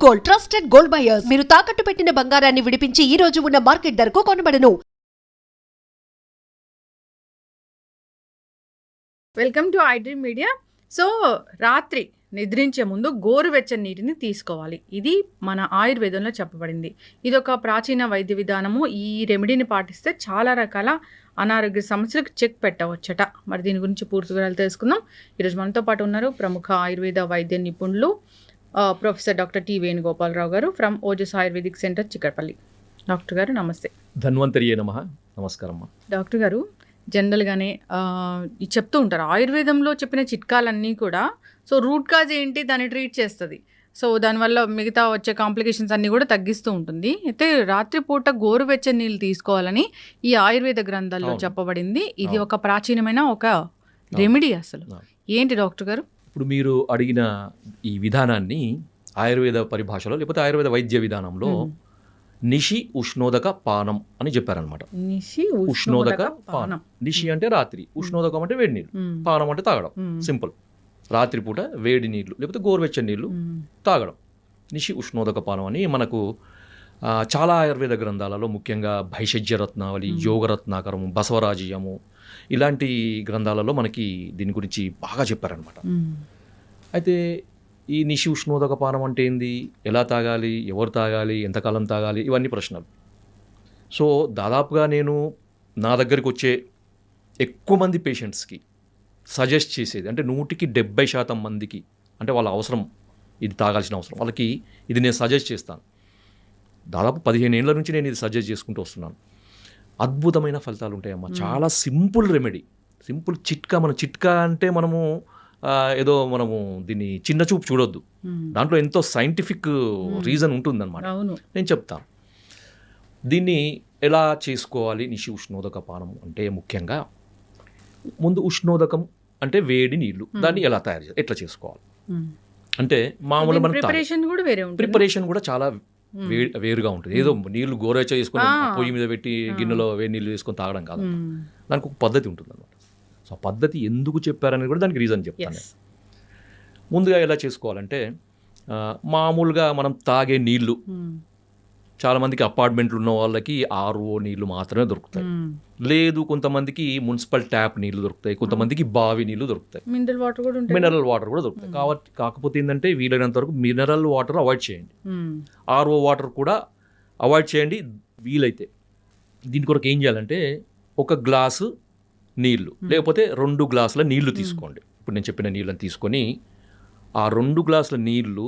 Gold, trusted gold buyers. మీరు తాకట్టు పెట్టిన బంగారాన్ని విడిపించి ఈ రోజు ఉన్న మార్కెట్ ధరకు కొనబడను. Welcome to iDream Media. So రాత్రి నిద్రించే ముందు గోరువెచ్చని నీటిని తీసుకోవాలి. ఇది మన ఆయుర్వేదంలో చెప్పబడింది. ఇది ఒక ప్రాచీన వైద్య విధానము. ఈ రెమెడీని పాటిస్తే చాలా రకాల అనారోగ్య సమస్యలకు చెక్ పెట్టవచ్చట. మరి దీని గురించి పూర్తి వివరాలు తెలుసుకుందాం. ఈరోజు మనతో పాటు ఉన్నారు ప్రముఖ ఆయుర్వేద వైద్య నిపుణులు ప్రొఫెసర్ డాక్టర్ టి వేణుగోపాలరావు గారు from Ojas Ayurvedic centre Chikkadpally. Doctor గారు నమస్తే. ధన్వంతరియే నమః. నమస్కారం. డాక్టర్ గారు, జనరల్గానే చెప్తూ ఉంటారు ఆయుర్వేదంలో చెప్పిన చిట్కాలన్నీ కూడా సో రూట్ కాజ్ ఏంటి దాన్ని ట్రీట్ చేస్తుంది. సో దానివల్ల మిగతా వచ్చే కాంప్లికేషన్స్ అన్నీ కూడా తగ్గిస్తూ ఉంటుంది. అయితే రాత్రిపూట గోరువెచ్చని నీళ్ళు తీసుకోవాలని ఈ ఆయుర్వేద గ్రంథాల్లో చెప్పబడింది. ఇది ఒక ప్రాచీనమైన ఒక రెమెడీ. అసలు ఏంటి డాక్టర్ గారు? ఇప్పుడు మీరు అడిగిన ఈ విధానాన్ని ఆయుర్వేద పరిభాషలో లేకపోతే ఆయుర్వేద వైద్య విధానంలో నిషి ఉష్ణోదక పానం అని చెప్పారనమాట. నిషి ఉష్ణోదక పానం. నిషి అంటే రాత్రి, ఉష్ణోదకం అంటే వేడి నీళ్ళు, పానం అంటే తాగడం. సింపుల్. రాత్రిపూట వేడి నీళ్ళు లేకపోతే గోరువెచ్చని నీళ్ళు తాగడం. నిషి ఉష్ణోదక పానం అని మనకు చాలా ఆయుర్వేద గ్రంథాలలో, ముఖ్యంగా భైషజ్య రత్నావళి, యోగరత్నాకరము, బసవరాజీయము ఇలాంటి గ్రంథాలలో మనకి దీని గురించి బాగా చెప్పారనమాట. అయితే ఈ నిషి ఉష్ణోదక పానం అంటే ఏంది, ఎలా తాగాలి, ఎవరు తాగాలి, ఎంతకాలం తాగాలి, ఇవన్నీ ప్రశ్నలు. సో దాదాపుగా నేను నా దగ్గరికి వచ్చే ఎక్కువ మంది పేషెంట్స్కి సజెస్ట్ చేసేది అంటే 170% మందికి, అంటే వాళ్ళ అవసరం, ఇది తాగాల్సిన అవసరం వాళ్ళకి ఇది నేను సజెస్ట్ చేస్తాను. దాదాపు 15 ఏళ్ల నుంచి నేను ఇది సజెస్ట్ చేసుకుంటూ వస్తున్నాను. అద్భుతమైన ఫలితాలు ఉంటాయమ్మా. చాలా సింపుల్ రెమెడీ, సింపుల్ చిట్కా. మన చిట్కా అంటే మనము ఏదో మనము దీన్ని చిన్న చూపు చూడొద్దు. దాంట్లో ఎంతో సైంటిఫిక్ రీజన్ ఉంటుందన్నమాట. నేను చెప్తాను దీన్ని ఎలా చేసుకోవాలి. నిషి ఉష్ణోదక పానం అంటే ముఖ్యంగా ముందు ఉష్ణోదకం అంటే వేడి నీళ్ళు, దాన్ని ఎలా తయారు చేయాలి, ఎట్లా చేసుకోవాలి అంటే మామూలుగా మనం ప్రిపరేషన్ కూడా చాలా వేరుగా ఉంటుంది. ఏదో నీళ్లు గోరువెచ్చ చేసుకొని పొయ్యి మీద పెట్టి గిన్నెలో వేడి నీళ్ళు వేసుకొని తాగడం కాదు. దానికి ఒక పద్ధతి ఉంటుంది అన్నమాట. సో ఆ పద్ధతి ఎందుకు చెప్పారనేది కూడా దానికి రీజన్ చెప్తాను. ముందుగా ఎలా చేసుకోవాలంటే మామూలుగా మనం తాగే నీళ్లు, చాలామందికి అపార్ట్మెంట్లు ఉన్న వాళ్ళకి RO నీళ్లు మాత్రమే దొరుకుతాయి. లేదు, కొంతమందికి మున్సిపల్ ట్యాప్ నీళ్లు దొరుకుతాయి, కొంతమందికి బావి నీళ్లు దొరుకుతాయి, మినరల్ వాటర్ కూడా దొరుకుతాయి. కాకపోతే ఏంటంటే వీలైనంత వరకు మినరల్ వాటర్ అవాయిడ్ చేయండి, RO వాటర్ కూడా అవాయిడ్ చేయండి వీలైతే. దీని కొరకు ఏం చేయాలంటే ఒక గ్లాసు నీళ్లు లేకపోతే 2 గ్లాసుల నీళ్లు తీసుకోండి. ఇప్పుడు నేను చెప్పిన నీళ్ళని తీసుకొని ఆ 2 గ్లాసుల నీళ్లు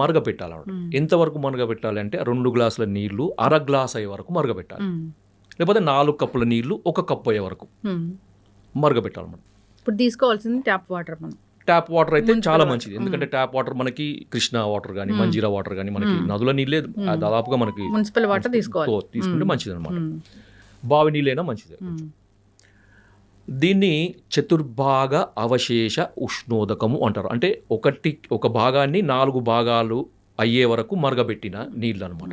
మరగపెట్టాలన్నమాట. ఎంతవరకు మరగపెట్టాలి అంటే 2 గ్లాసుల నీళ్లు అర గ్లాస్ అయ్యే వరకు మరగపెట్టాలి, లేకపోతే 4 కప్పుల నీళ్లు 1 కప్పు అయ్యే వరకు మరగపెట్టాలన్నమాట. ఇప్పుడు తీసుకోవాల్సింది ట్యాప్ వాటర్. ట్యాప్ వాటర్ అయితే చాలా మంచిది, ఎందుకంటే ట్యాప్ వాటర్ మనకి కృష్ణా వాటర్ కానీ మంజీరా వాటర్ కానీ మనకి నదుల నీళ్ళే దాదాపుగా మనకి మున్సిపల్ వాటర్ తీసుకుంటే మంచిది అనమాట. బావి నీళ్ళైనా మంచిదే. దీన్ని చతుర్భాగ అవశేష ఉష్ణోదకము అంటారు. అంటే ఒక భాగాన్ని 4 భాగాలు అయ్యే వరకు మరగబెట్టిన నీళ్ళు అనమాట.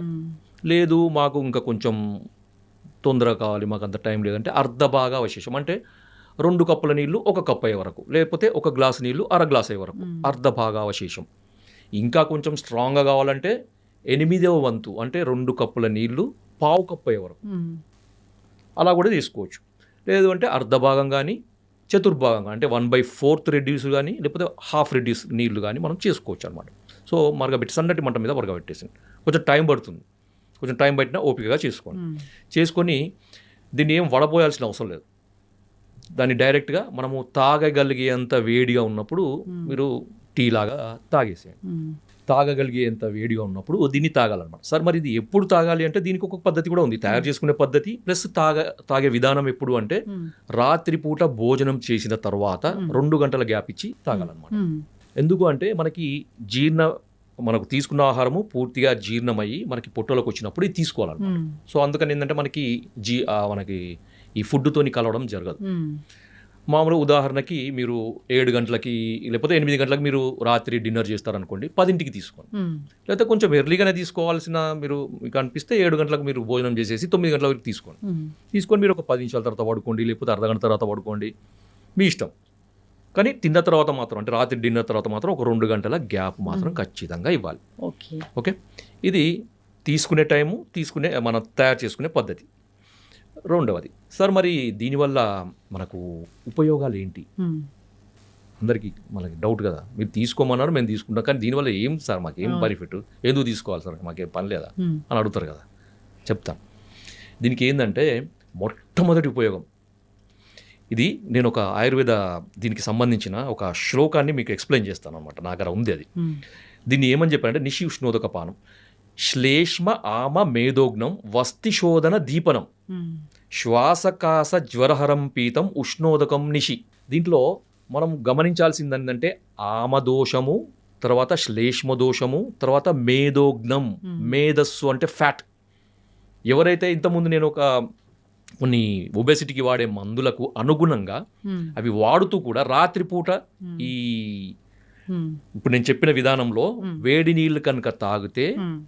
లేదు మాకు ఇంకా కొంచెం తొందర కావాలి, మాకు అంత టైం లేదంటే అర్ధ భాగ అవశేషం, అంటే 2 కప్పుల నీళ్ళు 1 కప్పు అయ్యే వరకు, లేకపోతే 1 గ్లాసు నీళ్ళు అర గ్లాస్ అయ్యే వరకు అర్ధ భాగ అవశేషం. ఇంకా కొంచెం స్ట్రాంగ్గా కావాలంటే 8వ వంతు, అంటే 2 కప్పుల నీళ్ళు 1/2 కప్పు అయ్యే వరకు అలా కూడా తీసుకోవచ్చు. లేదు అంటే అర్ధ భాగం కానీ చతుర్భాగంగా అంటే 1/4 రెడ్యూస్ కానీ లేకపోతే హాఫ్ రెడ్యూస్ నీళ్లు కానీ మనం చేసుకోవచ్చు అనమాట. సో మరగబెట్టి సన్నటి మంట మీద మరగబెట్టేసింది. కొంచెం టైం పడుతుంది, కొంచెం టైం పట్టినా ఓపికగా చేసుకొని దీన్ని ఏం వడపోయాల్సిన అవసరం లేదు. దాన్ని డైరెక్ట్గా మనము తాగగలిగేంత వేడిగా ఉన్నప్పుడు మీరు టీ లాగా తాగేసేయండి. తాగగలిగేంత వేడిగా ఉన్నప్పుడు దీన్ని తాగాలన్నమాట. సార్ మరి ఇది ఎప్పుడు తాగాలి అంటే దీనికి ఒక పద్ధతి కూడా ఉంది, తయారు చేసుకునే పద్ధతి ప్లస్ తాగే విధానం. ఎప్పుడు అంటే రాత్రిపూట భోజనం చేసిన తర్వాత 2 గంటల గ్యాప్ ఇచ్చి తాగాలన్నమాట. ఎందుకు అంటే మనకు తీసుకున్న ఆహారము పూర్తిగా జీర్ణమయ్యి మనకి పొట్టలోకి వచ్చినప్పుడు ఇది తీసుకోవాలన్నమాట. సో అందుకని ఏంటంటే మనకి ఈ ఫుడ్తోని కలవడం జరగదు. మామూలుగా ఉదాహరణకి మీరు 7 గంటలకి లేకపోతే 8 గంటలకు మీరు రాత్రి డిన్నర్ చేస్తారనుకోండి, 10ంటికి తీసుకోండి. లేకపోతే కొంచెం ఎర్లీగానే తీసుకోవాల్సిన మీకు అనిపిస్తే 7 గంటలకు మీరు భోజనం చేసేసి 9 గంటల వరకు తీసుకొని మీరు ఒక 10 నిమిషాల తర్వాత పడుకోండి, లేకపోతే అర్ధ గంట తర్వాత పడుకోండి, మీ ఇష్టం. కానీ తిన్న తర్వాత మాత్రం అంటే రాత్రి డిన్నర్ తర్వాత మాత్రం ఒక 2 గంటల గ్యాప్ మాత్రం ఖచ్చితంగా ఇవ్వాలి. ఓకే, ఇది తీసుకునే టైము, మనం తయారు చేసుకునే పద్ధతి. రెండవది సార్, మరి దీనివల్ల మనకు ఉపయోగాలు ఏంటి? అందరికీ మనకి డౌట్ కదా, మీరు తీసుకోమన్నారు మేము తీసుకుంటాం, కానీ దీనివల్ల ఏం సార్ మాకేం బెనిఫిట్, ఎందుకు తీసుకోవాలి సార్, మాకేం పని లేదా అని అడుగుతారు కదా. చెప్తాను. దీనికి ఏంటంటే మొట్టమొదటి ఉపయోగం ఇది, నేను ఒక ఆయుర్వేద దీనికి సంబంధించిన ఒక శ్లోకాన్ని మీకు ఎక్స్ప్లెయిన్ చేస్తాను అనమాట. నా దగ్గర ఉంది అది. దీన్ని ఏమని చెప్పారంటే నిషి ఉష్ణోదక పానం, శ్లేష్మ ఆమ మేధోగ్నం వస్తిశోధన దీపనం శ్వాసకాస జ్వరహరం పీతం ఉష్ణోదకం నిషి. దీంట్లో మనం గమనించాల్సింది ఏంటంటే ఆమదోషము, తర్వాత శ్లేష్మ దోషము, తర్వాత మేధోగ్నం, మేధస్సు అంటే ఫ్యాట్. ఎవరైతే ఇంతకుముందు నేను కొన్ని ఒబెసిటీకి వాడే మందులకు అనుగుణంగా అవి వాడుతూ కూడా రాత్రిపూట ఈ ఇప్పుడు నేను చెప్పిన విధానంలో వేడి నీళ్ళు కనుక తాగితే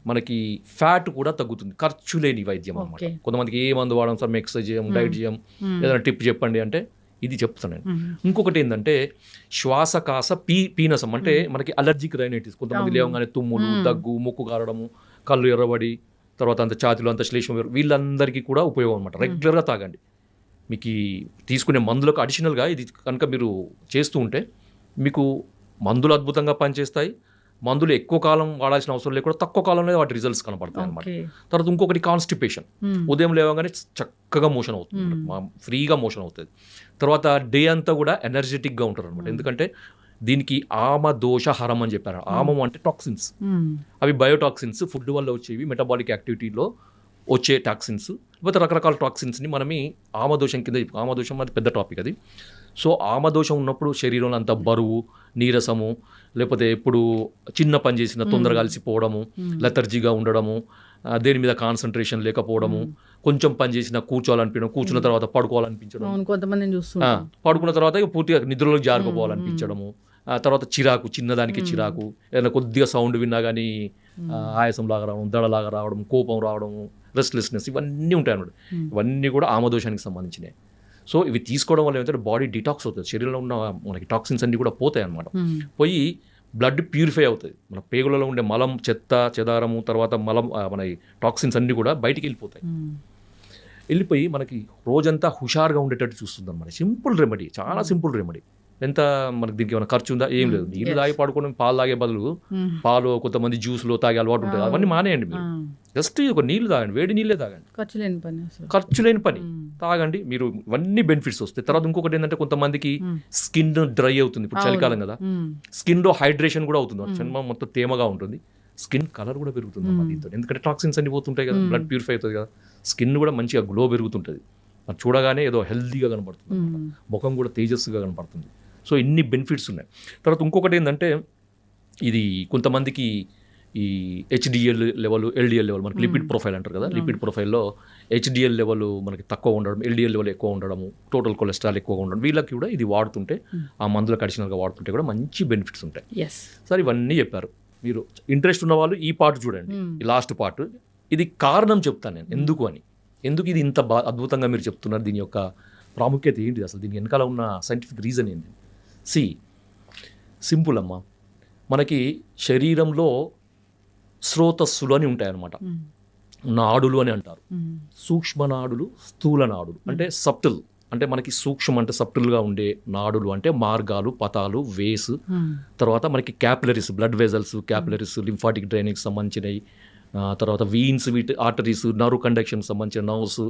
మనకి ఫ్యాట్ కూడా తగ్గుతుంది. ఖర్చు లేని వైద్యం అన్నమాట. కొంతమందికి ఏ మందు వాడడం సార్, మేము ఎక్సర్సైజ్ చేయం, డైట్ చేయం, ఏదైనా టిప్ చెప్పండి అంటే ఇది చెప్తాను నేను. ఇంకొకటి ఏంటంటే శ్వాసకాస పీనసం, అంటే మనకి అలర్జిక్ రైనైటిస్, కొంతమంది లేవగానే తుమ్ములు, దగ్గు, ముక్కు కారడము, కళ్ళు ఎర్రబడి, తర్వాత అంత ఛాతీలో అంత శ్లేష్మ, వీళ్ళందరికీ కూడా ఉపయోగం అనమాట. రెగ్యులర్గా తాగండి. మీకు తీసుకునే మందులకు అడిషనల్గా ఇది కనుక మీరు చేస్తూ ఉంటే మీకు మందులు అద్భుతంగా పనిచేస్తాయి. మందులు ఎక్కువ కాలం వాడాల్సిన అవసరం లేకుండా తక్కువ కాలంలో వాటి రిజల్ట్స్ కనపడతాయి అనమాట. తర్వాత ఇంకొకటి కాన్స్టిపేషన్, ఉదయం లేవగానే చక్కగా మోషన్ అవుతుంది, ఫ్రీగా మోషన్ అవుతుంది. తర్వాత డే అంతా కూడా ఎనర్జెటిక్గా ఉంటారు అనమాట. ఎందుకంటే దీనికి ఆమదోషహరం అని చెప్పారు. ఆమం అంటే టాక్సిన్స్, అవి బయోటాక్సిన్స్, ఫుడ్ వల్ల వచ్చేవి, మెటబాలిక్ యాక్టివిటీలో వచ్చే టాక్సిన్స్, లేకపోతే రకరకాల టాక్సిన్స్ని మనమి ఆమదోషం కింద, ఆమదోషం అది పెద్ద టాపిక్ అది. సో ఆమదోషం ఉన్నప్పుడు శరీరంలో అంత బరువు, నీరసము, లేకపోతే ఎప్పుడు చిన్న పని చేసిన తొందరగా అలసిపోవడము, లెథర్జీగా ఉండడము, దేని మీద కాన్సన్ట్రేషన్ లేకపోవడము, కొంచెం పని చేసినా కూర్చోవాలనిపించడం, కూర్చున్న తర్వాత పడుకోవాలనిపించడం, పడుకున్న తర్వాత పూర్తిగా నిద్రలోకి జారుకోవాలనిపించడము, తర్వాత చిరాకు, చిన్నదానికి చిరాకు, ఏదైనా కొద్దిగా సౌండ్ విన్నా కానీ ఆయాసం లాగా రావడం, దడలాగా రావడం, కోపం రావడం, రెస్ట్లెస్నెస్, ఇవన్నీ ఉంటాయి అన్నమాట. ఇవన్నీ కూడా ఆమదోషానికి సంబంధించినవి. సో ఇవి తీసుకోవడం వల్ల ఏంటంటే బాడీ డిటాక్స్ అవుతుంది, శరీరంలో ఉన్న మనకి టాక్సిన్స్ అన్నీ కూడా పోతాయి అన్నమాట. పోయి బ్లడ్ ప్యూరిఫై అవుతుంది, మన పేగులలో ఉండే మలం, చెత్త చెదారము, తర్వాత మలం, మన టాక్సిన్స్ అన్నీ కూడా బయటికి వెళ్ళిపోతాయి. వెళ్ళిపోయి మనకి రోజంతా హుషారుగా ఉండేటట్టు చూస్తుంది అన్నమాట. సింపుల్ రెమెడీ, చాలా సింపుల్ రెమెడీ. ఎంత మనకి దీనికి ఏమైనా ఖర్చు ఉందా? ఏం లేదు. నీళ్ళు తాగి పడుకోవడం, పాలు తాగే బదులు పాలు, కొంతమంది జ్యూస్లో తాగే అలవాటు ఉంటుంది, అవన్నీ మానేయండి. మీరు జస్ట్ ఒక నీళ్ళు తాగండి, వేడి నీళ్ళే తాగండి, ఖర్చు లేని పని తాగండి. మీరు ఇవన్నీ బెనిఫిట్స్ వస్తాయి. తర్వాత ఇంకొకటి ఏంటంటే కొంతమందికి స్కిన్ డ్రై అవుతుంది, ఇప్పుడు చలికాలం కదా, స్కిన్లో హైడ్రేషన్ కూడా అవుతుంది, చర్మం మొత్తం తేమగా ఉంటుంది, స్కిన్ కలర్ కూడా పెరుగుతుంది దీంతో. ఎందుకంటే టాక్సిన్స్ అన్ని పోతుంటాయి కదా, బ్లడ్ ప్యూరిఫై అవుతుంది కదా, స్కిన్ కూడా మంచిగా గ్లో పెరుగుతుంటుంది, చూడగానే ఏదో హెల్తీగా కనపడుతుంది, ముఖం కూడా తేజస్సుగా కనపడుతుంది. సో ఇన్ని బెనిఫిట్స్ ఉన్నాయి. తర్వాత ఇంకొకటి ఏంటంటే ఇది కొంతమందికి ఈ హెచ్డిఎల్ లెవెల్, ఎల్డిఎల్ లెవెల్, మనకి లిపిడ్ ప్రొఫైల్ అంటారు కదా, లిపిడ్ ప్రొఫైల్లో హెచ్డిఎల్ లెవెల్ మనకి తక్కువ ఉండడం, ఎల్డిఎల్ లెవెల్ ఎక్కువ ఉండడము, టోటల్ కొలెస్ట్రాల్ ఎక్కువగా ఉండడం, వీళ్ళకి కూడా ఇది వాడుతుంటే, ఆ మందులకు అడిషనల్గా వాడుతుంటే కూడా మంచి బెనిఫిట్స్ ఉంటాయి. సార్ ఇవన్నీ చెప్పారు. మీరు ఇంట్రెస్ట్ ఉన్న వాళ్ళు ఈ పార్ట్ చూడండి, ఈ లాస్ట్ పార్ట్. ఇది కారణం చెప్తాను నేను ఎందుకు అని, ఎందుకు ఇది ఇంత అద్భుతంగా మీరు చెప్తున్నారు, దీని యొక్క ప్రాముఖ్యత ఏంటి, అసలు దీని వెనకాల ఉన్న సైంటిఫిక్ రీజన్ ఏంటి. సింపుల్ అమ్మా, మనకి శరీరంలో స్రోతస్సులు అని ఉంటాయన్నమాట, నాడులు అని అంటారు. సూక్ష్మ నాడులు, స్థూల నాడులు అంటే సబ్టిల్, అంటే మనకి సూక్ష్మ అంటే సబ్టిల్గా ఉండే నాడులు అంటే మార్గాలు, పతాలు, వేస్, తర్వాత మనకి capillaries, blood vessels, capillaries, lymphatic డ్రైనేజ్కి సంబంధించినవి, తర్వాత వీన్స్, వీటి ఆర్టరీస్, నర్వ్ కండక్షన్ సంబంధించిన నర్వ్స్,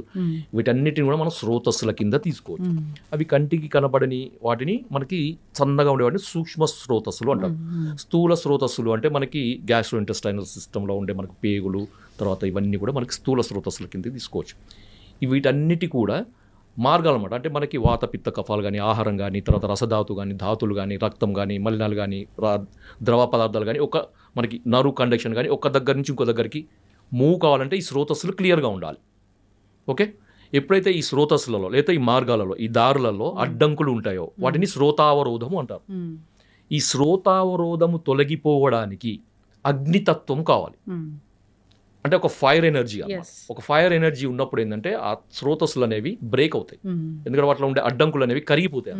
వీటన్నిటిని కూడా మనం స్రోతస్సుల కింద తీసుకోవచ్చు. అవి కంటికి కనబడని వాటిని మనకి సన్నగా ఉండే వాటిని సూక్ష్మ స్రోతస్సులు అంటారు. స్థూల స్రోతస్సులు అంటే మనకి గ్యాస్ట్రోఇంటెస్టైనల్ సిస్టంలో ఉండే మనకి పేగులు, తర్వాత ఇవన్నీ కూడా మనకి స్థూల స్రోతస్సుల కింద తీసుకోవచ్చు. వీటన్నిటి కూడా మార్గాలు అన్నమాట. అంటే మనకి వాత, పిత్త, కఫాలు కానీ, ఆహారం కానీ, తర్వాత రసధాతు కానీ, ధాతులు కానీ, రక్తం కానీ, మలినాలు కానీ, ద్రవ పదార్థాలు కానీ, ఒక మనకి నర్వ్ కండక్షన్ కానీ ఒక దగ్గర నుంచి ఇంకో దగ్గరికి మూవ్ కావాలంటే ఈ స్రోతస్సులు క్లియర్గా ఉండాలి. ఓకే, ఎప్పుడైతే ఈ స్రోతస్సులలో లేదా ఈ మార్గాలలో, ఈ దారులలో అడ్డంకులు ఉంటాయో వాటిని స్రోతావరోధము అంటారు. ఈ స్రోతావరోధము తొలగిపోవడానికి అగ్నితత్వం కావాలి. అంటే ఒక ఫైర్ ఎనర్జీ, ఒక ఫైర్ ఎనర్జీ ఉన్నప్పుడు ఏంటంటే ఆ స్రోతస్సులు అనేవి బ్రేక్ అవుతాయి, ఎందుకంటే వాటిలో ఉండే అడ్డంకులు అనేవి కరిగిపోతాయి.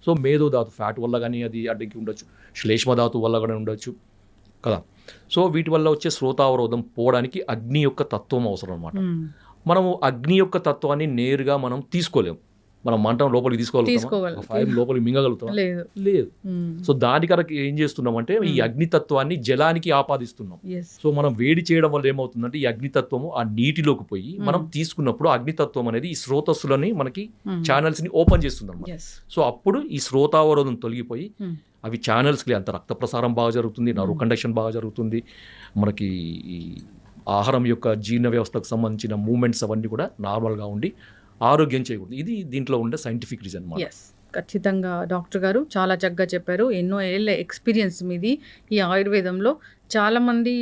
సో మేధోధాతు ఫ్యాట్ వల్ల కానీ అది అడ్డంకి ఉండొచ్చు, శ్లేష్మధాతు వల్ల కానీ ఉండొచ్చు కదా. సో వీటి వల్ల వచ్చే శ్రోతావరోధం పోవడానికి అగ్ని యొక్క తత్వం అవసరం అనమాట. మనము అగ్ని యొక్క తత్వాన్ని నేరుగా మనం తీసుకోలేము. మనం మంటం లోపలికి తీసుకోగలుగుతాం, ఫైర్ లోపలికి మింగగలుగుతాం లేదు. సో దాని కనుక ఏం చేస్తున్నామంటే ఈ అగ్నితత్వాన్ని జలానికి ఆపాదిస్తున్నాం. సో మనం వేడి చేయడం వల్ల ఏమవుతుందంటే ఈ అగ్నితత్వము ఆ నీటిలోకి పోయి మనం తీసుకున్నప్పుడు అగ్నితత్వం అనేది ఈ స్రోతస్సులని మనకి ఛానల్స్ ని ఓపెన్ చేస్తుంది అన్నమాట. సో అప్పుడు ఈ శ్రోతావరోధం తొలగిపోయి అవి ఛానల్స్కి అంత రక్త ప్రసారం బాగా జరుగుతుంది, నర్వ్ కండక్షన్ బాగా జరుగుతుంది, మనకి ఈ ఆహారం యొక్క జీర్ణ వ్యవస్థకు సంబంధించిన మూమెంట్స్ అవన్నీ కూడా నార్మల్గా ఉండి ఆరోగ్యం చేయకూడదు. ఇది దీంట్లో ఉండే సైంటిఫిక్ రీజన్. ఖచ్చితంగా డాక్టర్ గారు చాలా చక్కగా చెప్పారు. ఎన్నో ఏళ్ళ ఎక్స్పీరియన్స్ మీది ఈ ఆయుర్వేదంలో. చాలామంది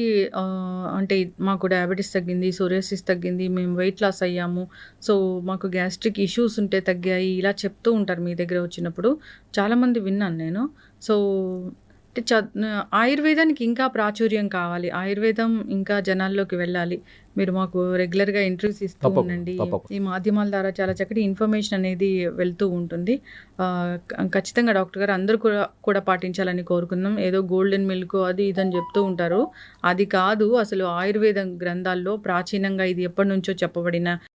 అంటే మాకు డయాబెటీస్ తగ్గింది, సోరియాసిస్ తగ్గింది, మేము వెయిట్ లాస్ అయ్యాము, సో మాకు గ్యాస్ట్రిక్ ఇష్యూస్ ఉంటే తగ్గాయి, ఇలా చెప్తూ ఉంటారు మీ దగ్గర వచ్చినప్పుడు. చాలామంది విన్నాను నేను. సో ఆయుర్వేదానికి ఇంకా ప్రాచుర్యం కావాలి, ఆయుర్వేదం ఇంకా జనాల్లోకి వెళ్ళాలి. మీరు మాకు రెగ్యులర్గా ఇంటర్వ్యూస్ ఇస్తూ ఉండండి. ఈ మాధ్యమాల ద్వారా చాలా చక్కటి ఇన్ఫర్మేషన్ అనేది వెళ్తూ ఉంటుంది. ఖచ్చితంగా డాక్టర్ గారు అందరూ కూడా పాటించాలని కోరుకుందాం. ఏదో గోల్డెన్ మిల్క్ అది ఇదని చెప్తూ ఉంటారు, అది కాదు. అసలు ఆయుర్వేదం గ్రంథాల్లో ప్రాచీనంగా ఇది ఎప్పటి నుంచో చెప్పబడిన